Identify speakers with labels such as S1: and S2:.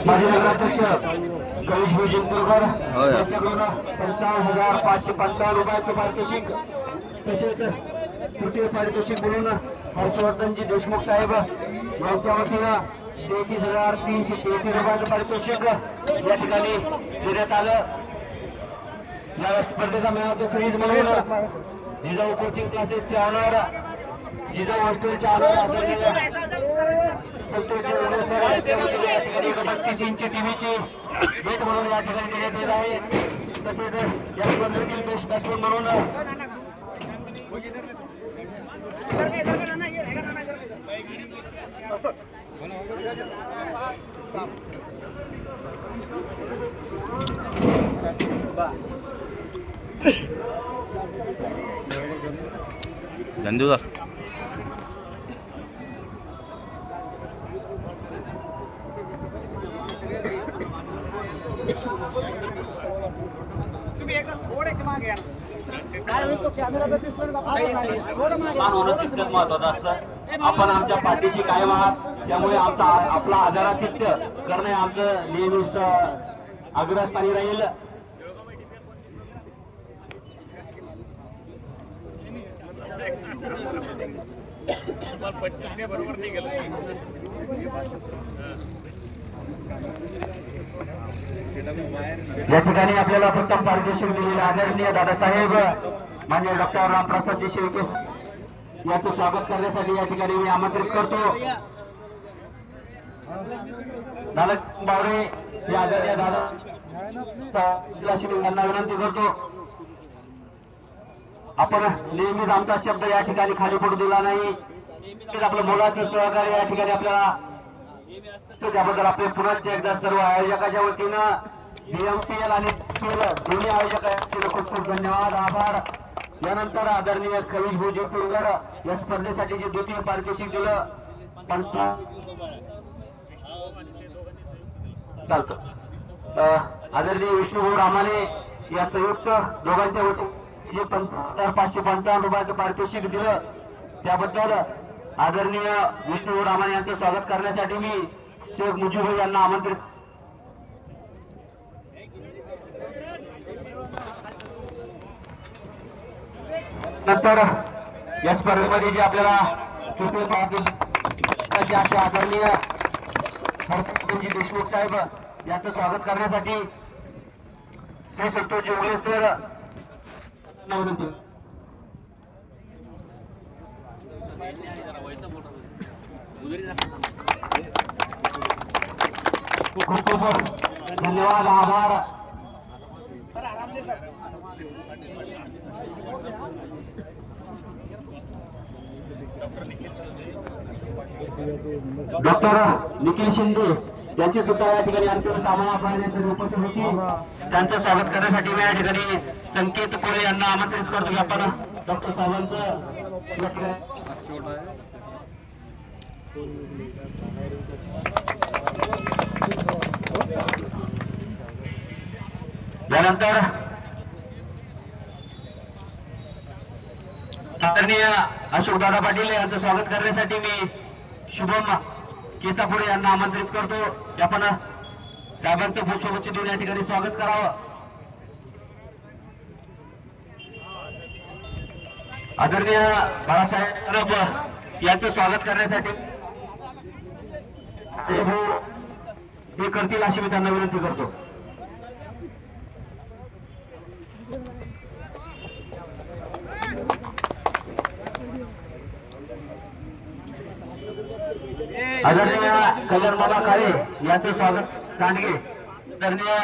S1: माजी नगराध्यक्ष कविश जिंतूरकर यांच्याकडून 55,555 रुपयाचं पारितोषिक, तसेच तृतीय पारितोषिक म्हणून हर्षवर्धनजी देशमुख साहेब गावच्या वतीनं 33,333 रुपयाचं पारितोषिक या ठिकाणी देण्यात आलं. या स्पर्धेचा मेळावा फ्रीज म्हणून जिजाऊ कोचिंग क्लासेसचे ऑनर, जिजाऊ हॉस्टेलचे ऑनर, 32 इंच टीव्हीची भेट म्हणून या ठिकाणी देण्यात येत आहे. तसेच या स्पर्धेतील बेस्ट बॅट्समन म्हणून
S2: धन्यवाद.
S3: तुम्ही एक थोडेसे मागे या. काय होईल तो कॅमेरा जर दिसला ना
S1: महत्वाचं असतं. आपण आमच्या पाठीशी कायम आहात, त्यामुळे आपला आदरातिथ्य करणे आमचं नेहमीच अग्रस्थानी राहील. या ठिकाणी आपल्याला प्रथम पारितोषिक दिलेले आदरणीय दादासाहेब मान्य डॉक्टर रामप्रसादजी शेळके याचं स्वागत करण्यासाठी या ठिकाणी मी आमंत्रित करतो. दादा बावरे या आदरणीय दादा यांना विनंती करतो. आपण नेहमीच आमचा शब्द या ठिकाणी खाली पडू दिला नाही. आपलं मुलाचं सहकार्य या ठिकाणी आपल्याला, त्याबद्दल आपले पुन्हा एकदा सर्व आयोजकाच्या वतीनं बीएमपीएल आणि दोन्ही आयोजकांचे खूप खूप धन्यवाद, आभार. यानंतर आदरणीय कविश भोजीपूरकर या स्पर्धेसाठी जे द्वितीय पारितोषिक दिलं चालतं. आदरणीय विष्णुभाऊ रामाने या संयुक्त दोघांच्या वतीने जे 55,555 रुपयाचं पारितोषिक दिलं, त्याबद्दल आदरणीय विष्णुभाऊ रामाने यांचं स्वागत करण्यासाठी मी शेख मुजीबभाई यांना आमंत्रित. नंतर या स्पर्धेमध्ये जे आपल्याला तृतीय पारितोषिक असे आदरणीय हर्षवर्धनजी देशमुख साहेब यांचं स्वागत करण्यासाठी श्री संतोषजी उगले सर विनंती. खूप खूप धन्यवाद, आभार. डॉक्टर निखिल शिंदे यांची सुद्धा या ठिकाणी अंतिम सामना उपस्थित होती. त्यांचं स्वागत करण्यासाठी मी या ठिकाणी संकेत कोरे यांना आमंत्रित करतो की आपण डॉक्टर सावंत यानंतर आदरणीय अशोकदादा पाटील यांचं स्वागत करण्यासाठी मी शुभम केसापुरे यांना आमंत्रित करतो की आपण साहेबांचं पुष्पगुच्छ देऊन या ठिकाणी स्वागत करावं. आदरणीय बाळासाहेब यांचं स्वागत करण्यासाठी हे करतील अशी मी त्यांना विनंती करतो. आदरणीय कल्याण बाबा काळे यांचं स्वागत सांडगे, आदरणीय